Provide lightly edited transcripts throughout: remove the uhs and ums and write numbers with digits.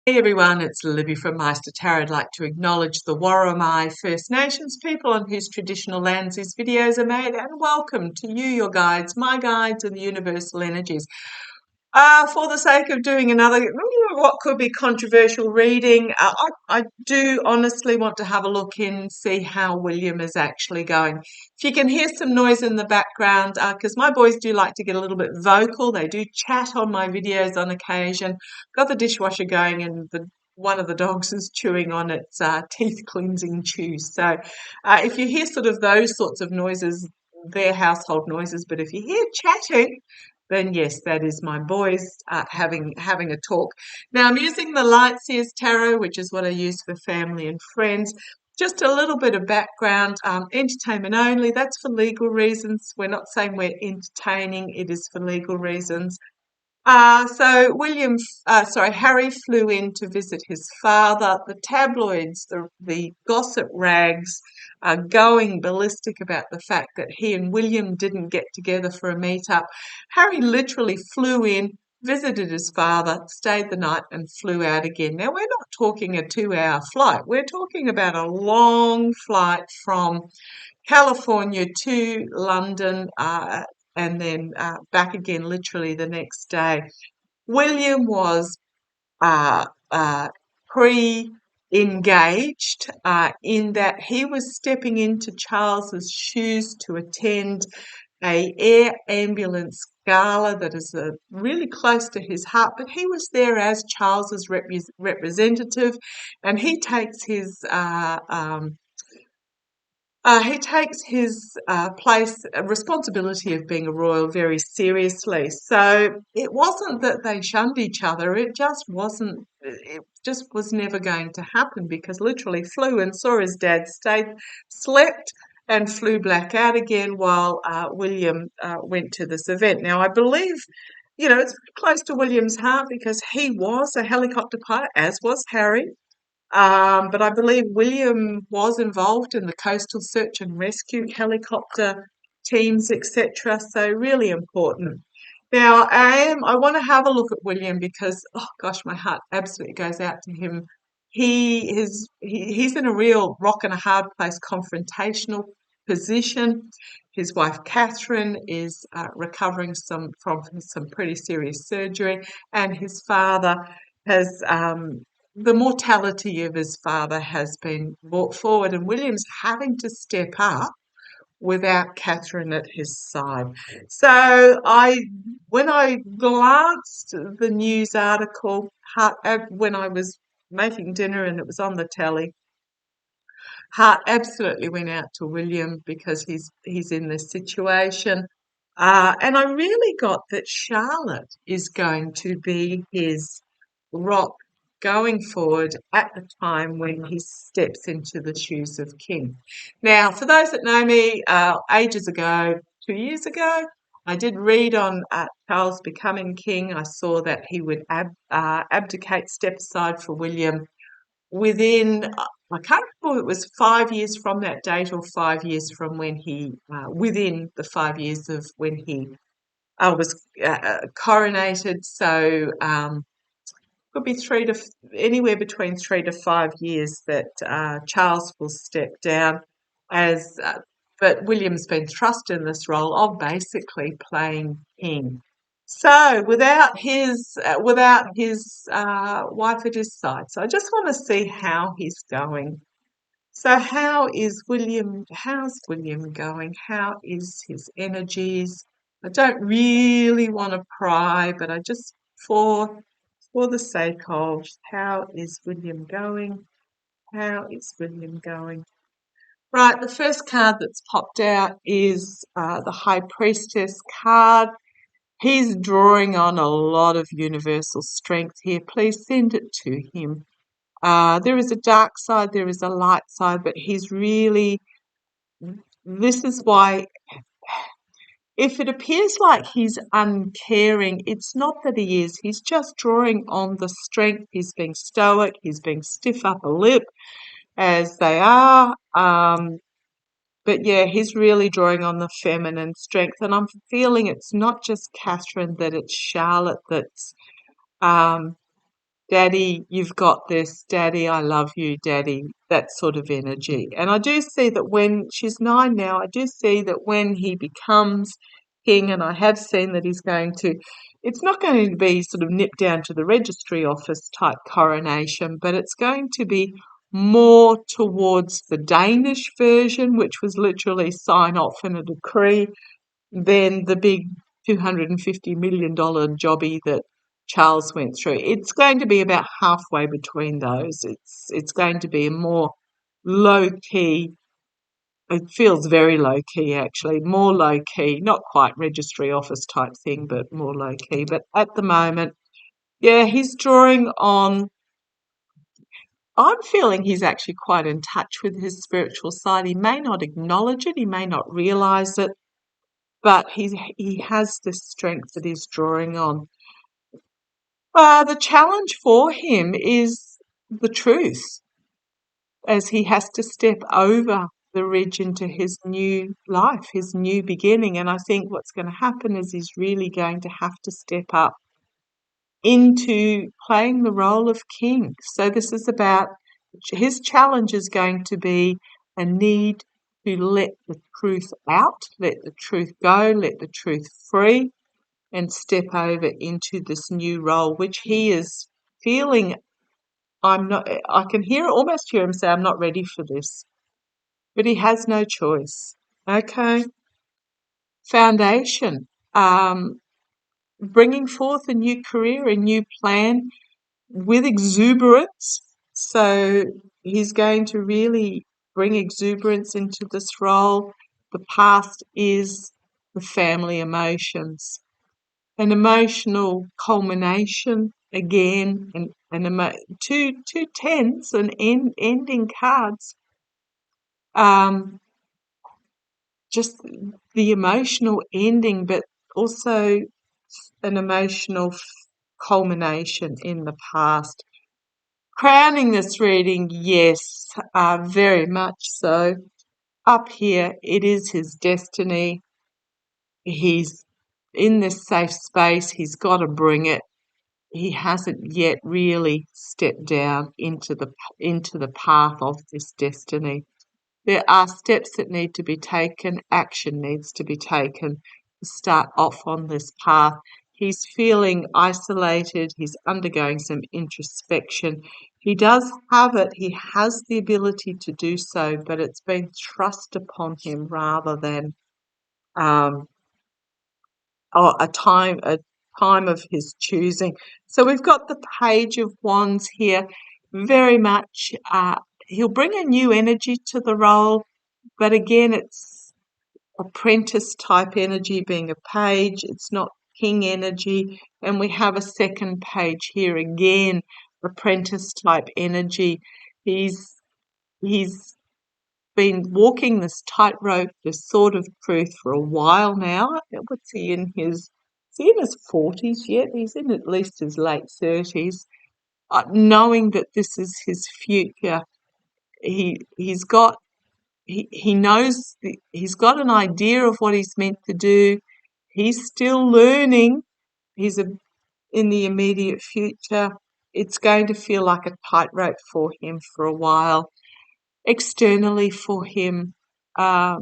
Hey everyone, it's Libby from Meister Tarot. I'd like to acknowledge the Worimi First Nations people on whose traditional lands these videos are made, and welcome to you, your guides, my guides, and the universal energies. For the sake of doing another, what could be controversial reading, I do honestly want to have a look in, see how William is actually going. If you can hear some noise in the background, because my boys do like to get a little bit vocal, they do chat on my videos on occasion. Got the dishwasher going, and one of the dogs is chewing on its teeth cleansing chew. So if you hear sort of those sorts of noises, they're household noises. But if you hear chatting, then yes, that is my boys having a talk. Now I'm using the Lightseers Tarot, which is what I use for family and friends. Just a little bit of background, entertainment only. That's for legal reasons. We're not saying we're entertaining. It is for legal reasons. Harry flew in to visit his father. The tabloids, the gossip rags are going ballistic about the fact that he and William didn't get together for a meet-up. Harry literally flew in, visited his father, stayed the night and flew out again. Now, we're not talking a 2-hour flight. We're talking about a long flight from California to London, and then back again literally the next day. William was uh, pre-engaged in that he was stepping into Charles's shoes to attend a air ambulance gala that is really close to his heart, but he was there as Charles's representative, and he takes his responsibility of being a royal very seriously. So it wasn't that they shunned each other. It just wasn't. It just was never going to happen because literally flew and saw his dad, slept, and flew back out again while William went to this event. Now I believe, it's close to William's heart because he was a helicopter pilot, as was Harry. But I believe William was involved in the coastal search and rescue helicopter teams, etc. So really important. Now, I want to have a look at William because, oh gosh, my heart absolutely goes out to him. He's in a real rock and a hard place, confrontational position. His wife Catherine is recovering from some pretty serious surgery, and his father has the mortality of his father has been brought forward, and William's having to step up without Catherine at his side. So when I glanced at the news article when I was making dinner and it was on the telly, heart absolutely went out to William because he's in this situation. And I really got that Charlotte is going to be his rock going forward at the time when he steps into the shoes of king. Now, for those that know me, ages ago, 2 years ago, I did read on Charles becoming king. I saw that he would abdicate, step aside for William within, I can't remember if it was 5 years from that date or 5 years from when within the 5 years of when he was coronated. So could be anywhere between 3 to 5 years that Charles will step down but William's been thrust in this role of basically playing king. So without his wife at his side, so I just want to see how he's going. So how's William going? How is his energies? I don't really want to pry, but I just for the sake of how is William going? How is William going? Right, the first card that's popped out is the High Priestess card. He's drawing on a lot of universal strength here. Please send it to him. There is a dark side, there is a light side, but this is why, if it appears like he's uncaring, it's not that he is. He's just drawing on the strength. He's being stoic. He's being stiff upper lip, as they are. But yeah, he's really drawing on the feminine strength. And I'm feeling it's not just Catherine, that it's Charlotte that's Daddy, you've got this. Daddy, I love you. Daddy, that sort of energy. And I do see that when she's 9 now, I do see that when he becomes king, and I have seen that he's going to, it's not going to be sort of nipped down to the registry office type coronation, but it's going to be more towards the Danish version, which was literally sign off in a decree, than the big $250 million jobby that Charles went through. It's going to be about halfway between those. It's going to be a more low key. It feels very low key actually, more low key, not quite registry office type thing, but more low key. But at the moment, yeah, he's drawing on. I'm feeling he's actually quite in touch with his spiritual side. He may not acknowledge it, he may not realize it, but he has this strength that he's drawing on. The challenge for him is the truth, as he has to step over the ridge into his new life, his new beginning. And I think what's going to happen is he's really going to have to step up into playing the role of king. So this is about, his challenge is going to be a need to let the truth out, let the truth go, let the truth free, and step over into this new role, which he is feeling. I can almost hear him say, I'm not ready for this, but he has no choice. Okay. Foundation. Bringing forth a new career, a new plan with exuberance. So he's going to really bring exuberance into this role. The past is the family emotions. An emotional culmination again, two tens and ending cards. Just the emotional ending, but also an emotional culmination in the past. Crowning this reading, yes, very much so. Up here, it is his destiny. He's in this safe space. He's got to bring it. He hasn't yet really stepped down into the path of this destiny. There are steps that need to be taken, action needs to be taken to start off on this path. He's feeling isolated, he's undergoing some introspection. He does have it, he has the ability to do so, but it's been thrust upon him rather than a time of his choosing. So we've got the Page of Wands here, very much. He'll bring a new energy to the role, but again, it's apprentice type energy being a page. It's not king energy. And we have a second page here again, apprentice type energy. He's been walking this tightrope, this sword of truth for a while now. What's he in his? Is he in his 40s yet? He's in at least his late 30s. Knowing that this is his future, he's got he knows he's got an idea of what he's meant to do. He's still learning. He's in the immediate future. It's going to feel like a tightrope for him for a while. Externally for him, yeah,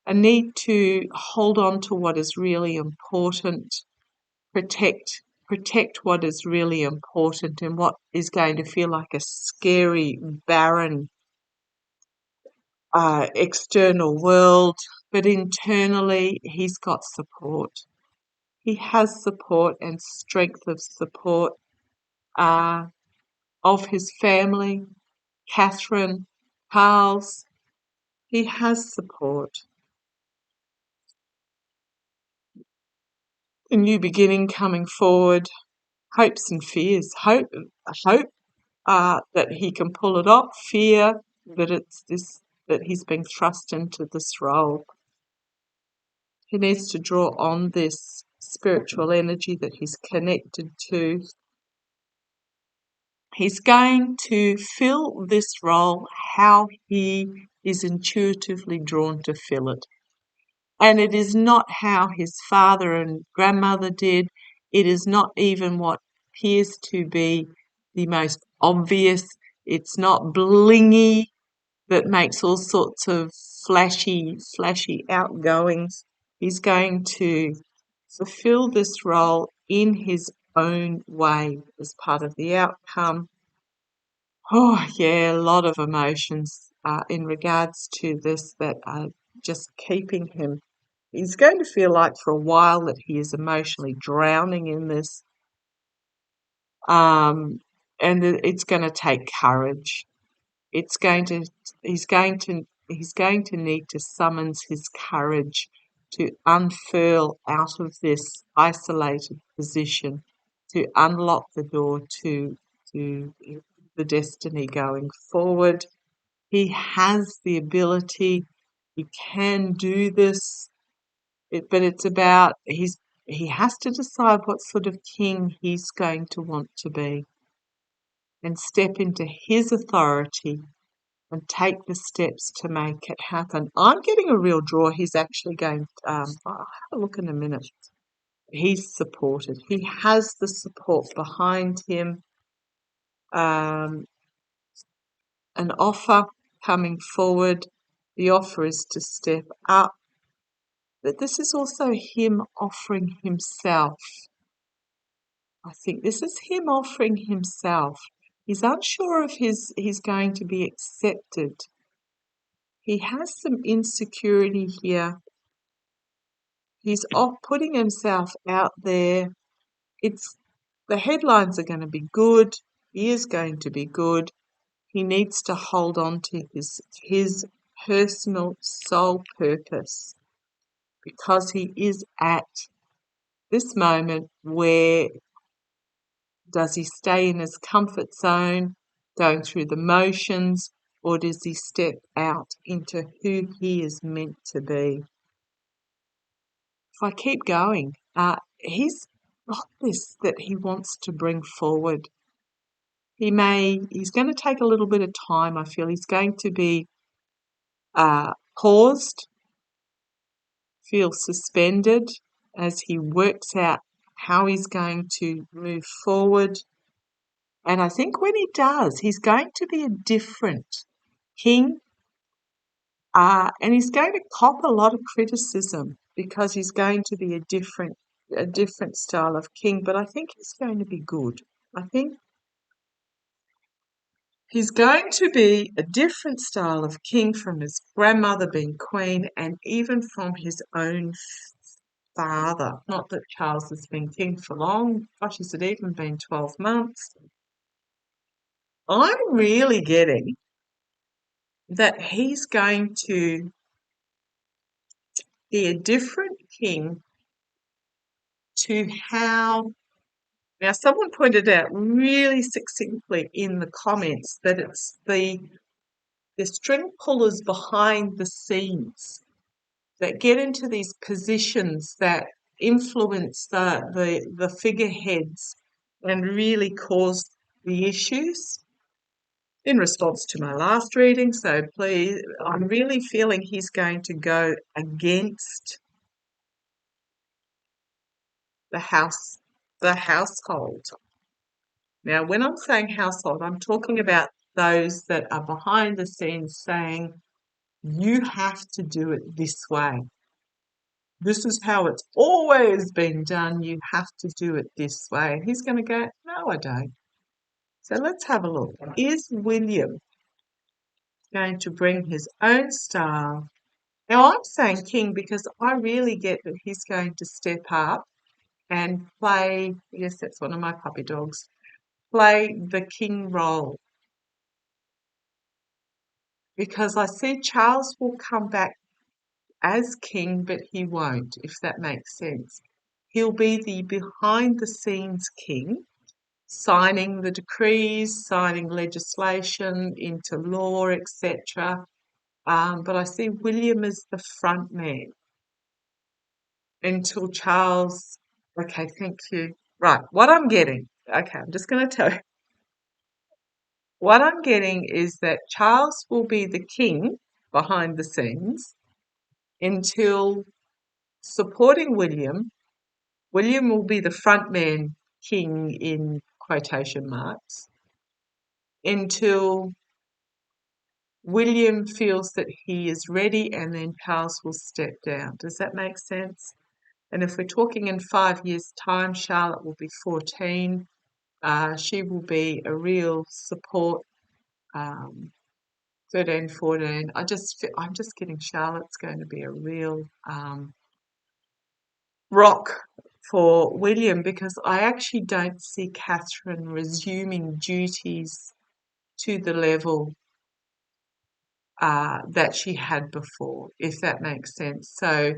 a need to hold on to what is really important, protect what is really important in what is going to feel like a scary, barren external world, but internally he's got support. He has support and strength of support of his family, Catherine, Charles. He has support. A new beginning coming forward, hopes and fears. Hope that he can pull it off. Fear that he's being thrust into this role. He needs to draw on this spiritual energy that he's connected to. He's going to fill this role how he is intuitively drawn to fill it. And it is not how his father and grandmother did. It is not even what appears to be the most obvious. It's not blingy that makes all sorts of flashy outgoings. He's going to fulfill this role in his own way as part of the outcome. Oh, yeah, a lot of emotions in regards to this that are just keeping him. He's going to feel like for a while that he is emotionally drowning in this. And it's going to take courage. It's going to, he's going to need to summons his courage to unfurl out of this isolated position, to unlock the door to the destiny going forward. He has the ability. He can do this. But it's about he has to decide what sort of king he's going to want to be and step into his authority and take the steps to make it happen. I'm getting a real draw. He's actually going, I'll have a look in a minute. He's supported. He has the support behind him. An offer coming forward. The offer is to step up. But this is also him offering himself. I think this is him offering himself. He's unsure if he's going to be accepted. He has some insecurity here. He's putting himself out there. The headlines are going to be good. He is going to be good. He needs to hold on to his personal soul purpose, because he is at this moment where does he stay in his comfort zone, going through the motions, or does he step out into who he is meant to be? If I keep going, he's got this that he wants to bring forward. He's going to take a little bit of time. I feel he's going to be paused, feel suspended as he works out how he's going to move forward. And I think when he does, he's going to be a different king, and he's going to cop a lot of criticism because he's going to be a different style of king. But I think he's going to be good. I think he's going to be a different style of king from his grandmother being queen, and even from his own father. Not that Charles has been king for long. Gosh, has it even been 12 months? I'm really getting that he's going to be a different king to how. Now, someone pointed out really succinctly in the comments that it's the string pullers behind the scenes that get into these positions that influence the figureheads and really cause the issues. In response to my last reading, so please, I'm really feeling he's going to go against the household. Now, when I'm saying household, I'm talking about those that are behind the scenes saying, you have to do it this way. This is how it's always been done. You have to do it this way. And he's going to go, no, I don't. So let's have a look. Is William going to bring his own style? Now, I'm saying king because I really get that he's going to step up and play, yes, that's one of my puppy dogs, play the king role. Because I see Charles will come back as king, but he won't, if that makes sense. He'll be the behind-the-scenes king, signing the decrees, signing legislation into law, etc. But I see William as the front man until Charles. Okay, thank you. Right, what I'm getting. Okay, I'm just going to tell you. What I'm getting is that Charles will be the king behind the scenes until supporting William. William will be the front man king in quotation marks until William feels that he is ready, and then Charles will step down. Does that make sense? And if we're talking in 5 years' time, Charlotte will be 14. She will be a real support. 13, 14. I'm just getting Charlotte's going to be a real rock for William, because I actually don't see Catherine resuming duties to the level that she had before, if that makes sense. So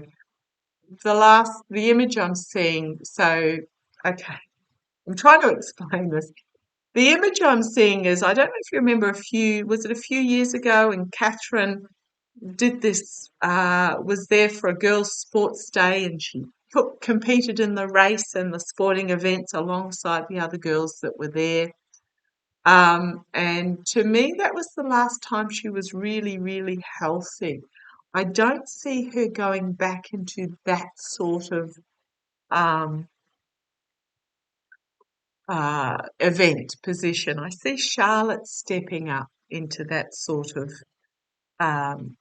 the image I'm seeing, okay, I'm trying to explain this. The image I'm seeing is, I don't know if you remember was it a few years ago, and Catherine did this, was there for a girls' sports day, and she competed in the race and the sporting events alongside the other girls that were there. And to me, that was the last time she was really, really healthy. I don't see her going back into that sort of um, event position. I see Charlotte stepping up into that sort of um,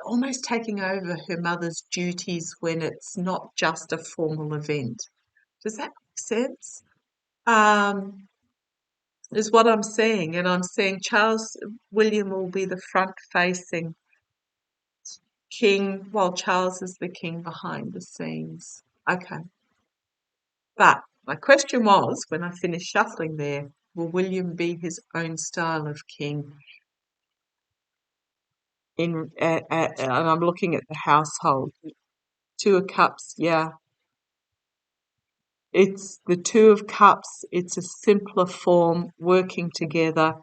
almost taking over her mother's duties when it's not just a formal event. Does that make sense? Um, is what I'm seeing, and I'm seeing William will be the front-facing king, while Charles is the king behind the scenes. Okay, but my question was, when I finished shuffling there, will William be his own style of king? And I'm looking at the household. Two of Cups, yeah. It's the Two of Cups. It's a simpler form, working together,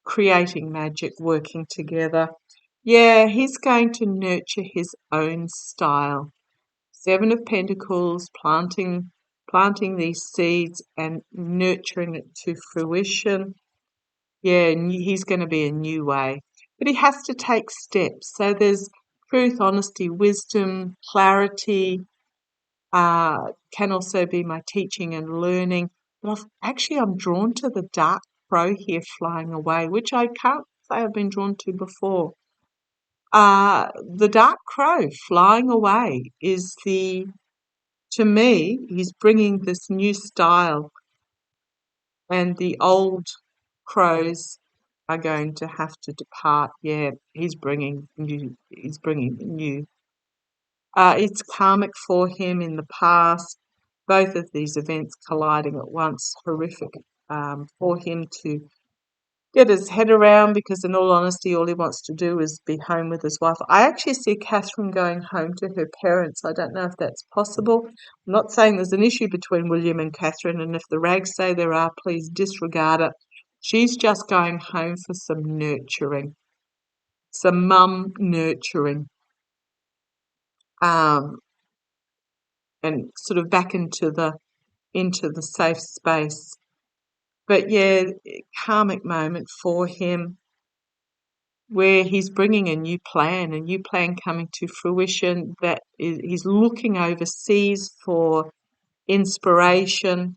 creating magic, working together. Yeah, he's going to nurture his own style. Seven of Pentacles, planting these seeds and nurturing it to fruition. Yeah, he's going to be a new way. But he has to take steps. So there's truth, honesty, wisdom, clarity, can also be my teaching and learning. But I'm drawn to the dark crow here flying away, which I can't say I've been drawn to before. The dark crow flying away to me, he's bringing this new style, and the old crows are going to have to depart. Yeah, he's bringing new. It's karmic for him in the past. Both of these events colliding at once, horrific for him to get his head around, because in all honesty, all he wants to do is be home with his wife. I actually see Catherine going home to her parents. I don't know if that's possible. I'm not saying there's an issue between William and Catherine, and if the rags say there are, please disregard it. She's just going home for some nurturing, some mum nurturing, and sort of back into the safe space. But yeah, karmic moment for him, where he's bringing a new plan coming to fruition, that he's looking overseas for inspiration,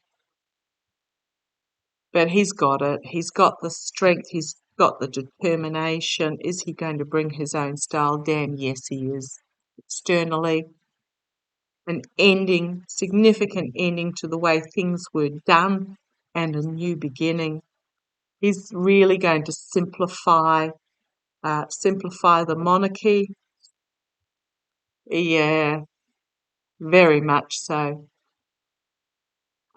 but he's got it. He's got the strength. He's got the determination. Is he going to bring his own style? Damn, yes, he is. Externally, an ending, significant ending to the way things were done, and a new beginning. He's really going to simplify the monarchy. Yeah, very much so.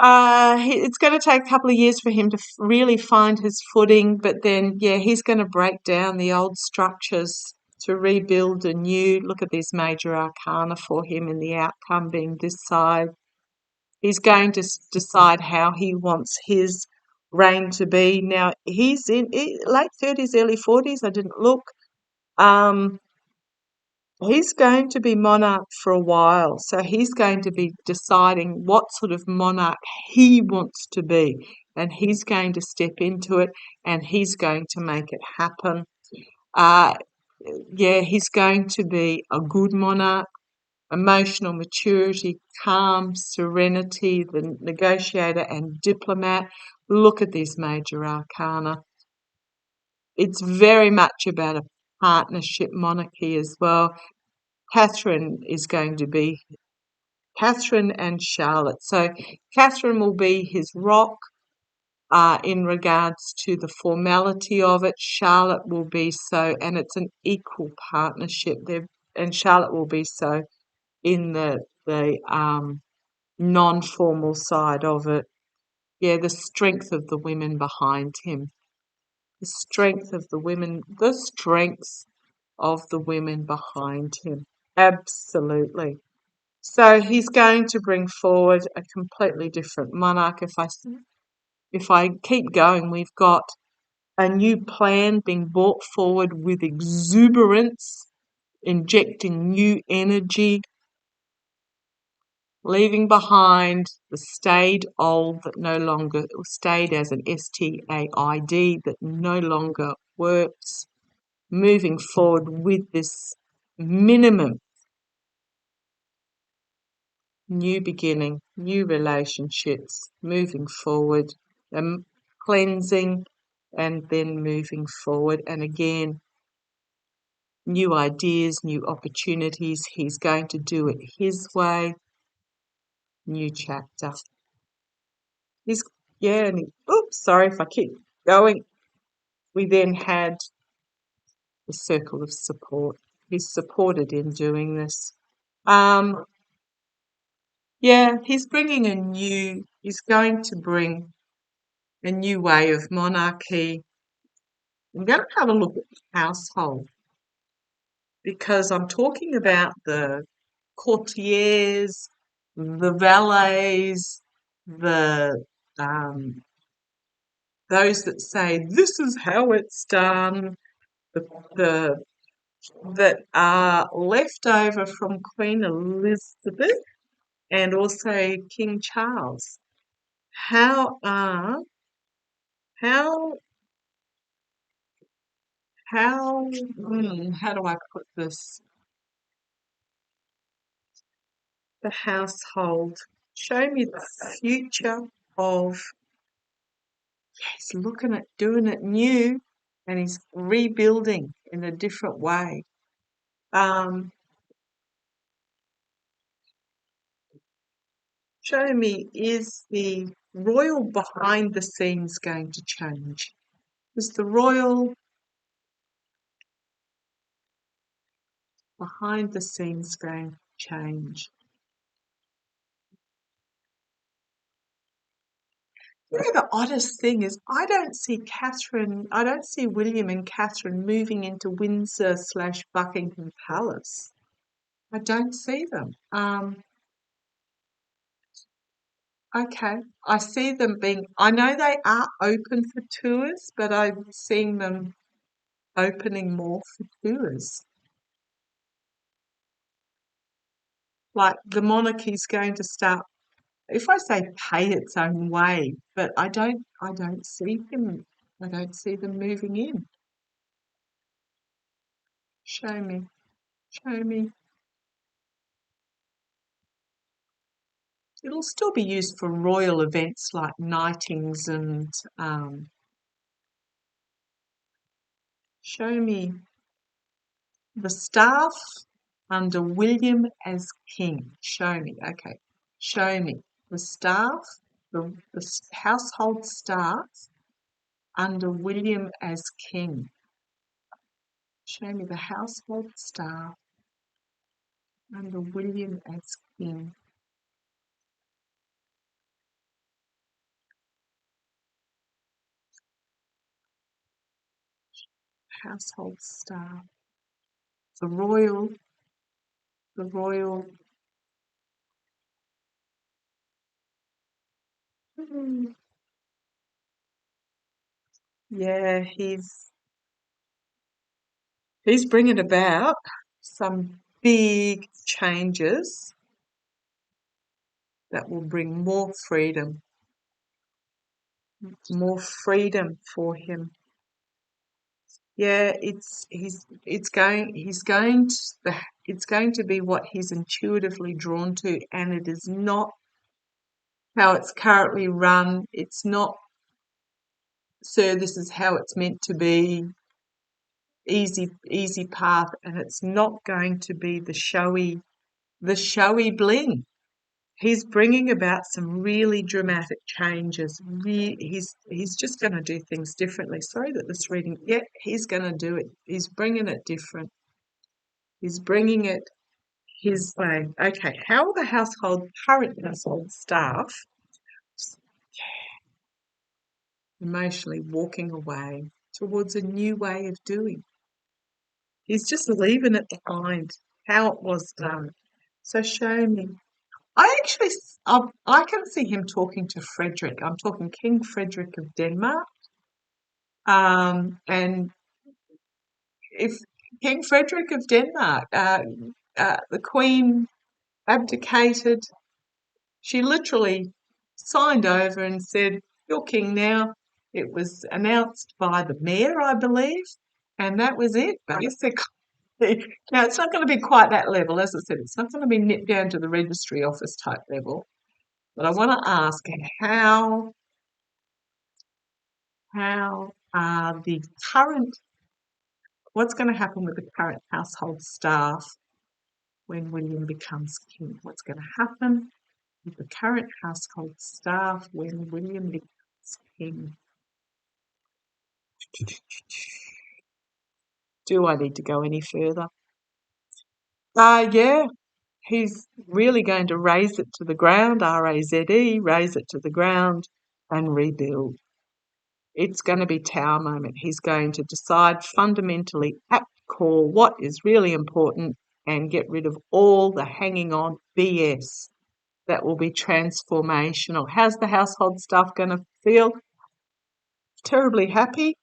It's going to take a couple of years for him to really find his footing, but then, yeah, he's going to break down the old structures to rebuild anew. Look at these major arcana for him, and the outcome being this side. He's going to decide how he wants his reign to be. Now, he's in late 30s, early 40s. I didn't look. He's going to be monarch for a while, so he's going to be deciding what sort of monarch he wants to be, and he's going to step into it, and he's going to make it happen. Yeah, he's going to be a good monarch. emotional maturity, calm, serenity, the negotiator and diplomat. Look at this major arcana. It's very much about a partnership monarchy as well. Catherine is going to be Catherine and Charlotte. So Catherine will be his rock in regards to the formality of it. Charlotte will be so, and it's an equal partnership there, and Charlotte will be so in the non-formal side of it. Yeah, the strength of the women behind him. The strength of the women, the strengths of the women behind him. Absolutely. So he's going to bring forward a completely different monarch. If I keep going, we've got a new plan being brought forward with exuberance, injecting new energy, leaving behind the staid old that no longer, stayed as an STAID, that no longer works, moving forward with this minimum new beginning, new relationships, moving forward, cleansing, and then moving forward. And again, new ideas, new opportunities. He's going to do it his way. New chapter. He's, yeah, and oops, sorry if I keep going. We then had the circle of support. He's supported in doing this. Yeah, he's going to bring a new way of monarchy. I'm going to have a look at the household because I'm talking about the courtiers, the valets, the um, those that say this is how it's done, the that are left over from Queen Elizabeth and also King Charles. How are how how do I put this? The household. Show me the future of, he's looking at doing it new and he's rebuilding in a different way. Show me, is the royal behind the scenes going to change? Is the royal behind the scenes going to change? You know, the oddest thing is I don't see William and Catherine moving into Windsor / Buckingham Palace. I don't see them. Okay. I see them being, I know they are open for tours, but I'm seeing them opening more for tours. Like the monarchy's going to start, if I say pay its own way, but I don't see them moving in. Show me, show me. It'll still be used for royal events like knightings and show me the staff under William as king. Show me, okay. Show me the staff, the household staff under William as king. Show me the household staff under William as king. Household staff. The royal. Hmm, yeah, he's bringing about some big changes that will bring more freedom for him. Yeah, he's going to it's going to be what he's intuitively drawn to, and it is not how it's currently run. It's not, sir, this is how it's meant to be, easy path, and it's not going to be the showy bling. He's bringing about some really dramatic changes. He's just going to do things differently. Sorry that this reading, yeah, he's going to do it. He's bringing it different. He's bringing it his way. Okay, how are the current household staff emotionally walking away towards a new way of doing? He's just leaving it behind, how it was done. So show me. I can see him talking to Frederick. I'm talking King Frederick of Denmark. And if King Frederick of Denmark, the Queen abdicated, she literally signed over and said, "You're king now." It was announced by the mayor, I believe, and that was it, basically. Now, it's not going to be quite that level, as I said. It's not going to be nipped down to the registry office type level. But I want to ask, how are the current, what's going to happen with the current household staff when William becomes king? What's going to happen with the current household staff when William becomes king? Do I need to go any further? Yeah, he's really going to raze it to the ground, R-A-Z-E, raze it to the ground and rebuild. It's going to be Tower moment. He's going to decide fundamentally at core what is really important and get rid of all the hanging on BS that will be transformational. How's the household staff going to feel? Terribly happy.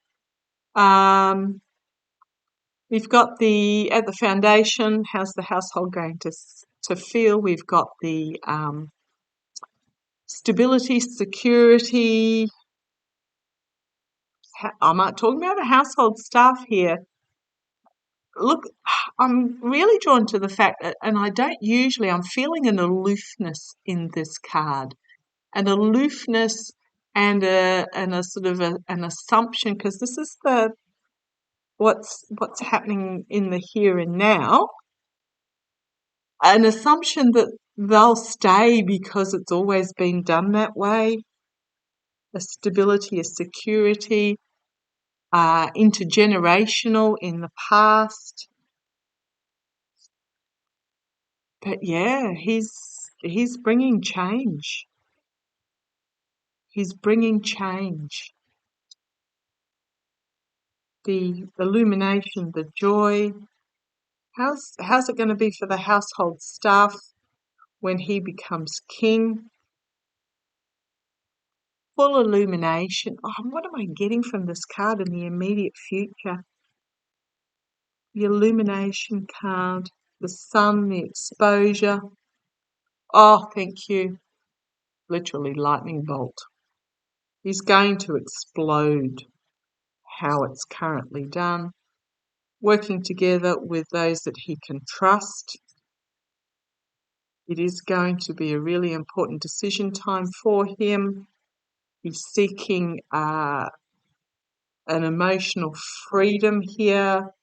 We've got at the foundation, how's the household going to feel? We've got the stability, security. I'm not talking about the household staff here. Look, I'm really drawn to the fact that, and I don't usually, I'm feeling an aloofness in this card, an aloofness and a sort of an assumption, because this is what's happening in the here and now, an assumption that they'll stay because it's always been done that way, a stability, a security, intergenerational in the past. But yeah, he's bringing change. He's bringing change. The illumination, the joy. How's it going to be for the household staff when he becomes king? Full illumination. Oh, what am I getting from this card in the immediate future? The illumination card, the sun, the exposure. Oh, thank you. Literally lightning bolt. He's going to explode how it's currently done, working together with those that he can trust. It is going to be a really important decision time for him. He's seeking an emotional freedom here.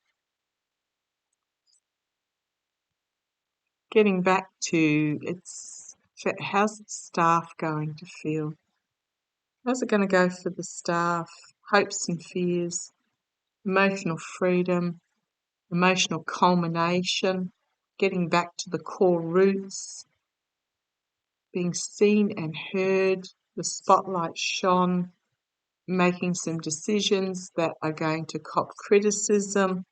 Getting back to how's the staff going to feel? How's it going to go for the staff? Hopes and fears, emotional freedom, emotional culmination, getting back to the core roots, being seen and heard, the spotlight shone, making some decisions that are going to cop criticism,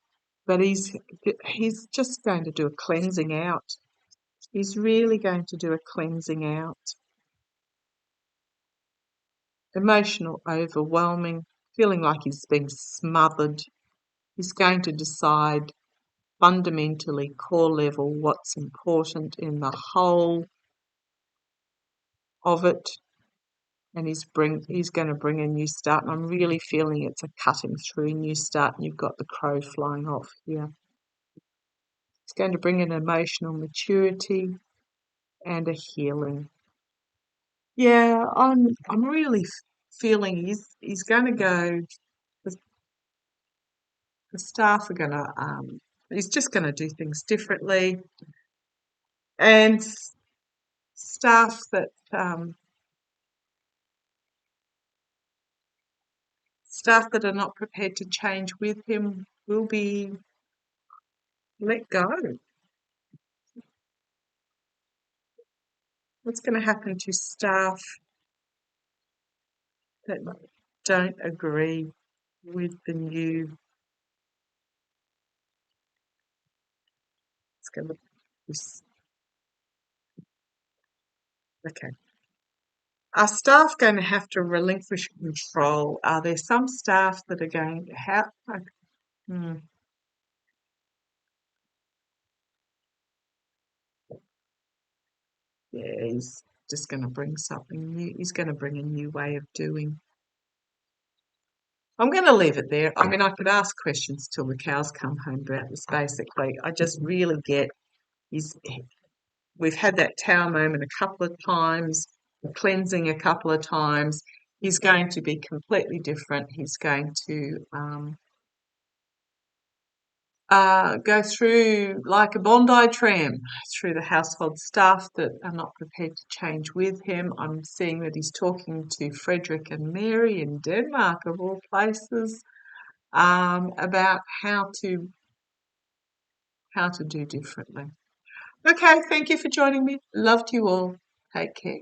but he's just going to do a cleansing out. He's really going to do a cleansing out. Emotional, overwhelming, feeling like he's being smothered. He's going to decide fundamentally, core level, what's important in the whole of it. And he's going to bring a new start. And I'm really feeling it's a cutting through new start. And you've got the crow flying off here. It's going to bring an emotional maturity and a healing. Yeah, I'm really feeling he's going to go. The, the staff are going to he's just going to do things differently, and staff that are not prepared to change with him will be let go. What's going to happen to staff that don't agree with the new? It's going to be okay. Are staff going to have to relinquish control? Are there some staff that are going to have? Hmm, yeah, he's just going to bring something new. He's going to bring a new way of doing. I'm going to leave it there. I mean, I could ask questions till the cows come home about this. Basically, I just really get he's. We've had that tower moment a couple of times, cleansing a couple of times. He's going to be completely different. He's going to go through like a Bondi tram through the household staff that are not prepared to change with him. I'm seeing that he's talking to Frederick and Mary in Denmark, of all places, about how to do differently. Okay, thank you for joining me. Loved you all. Take care.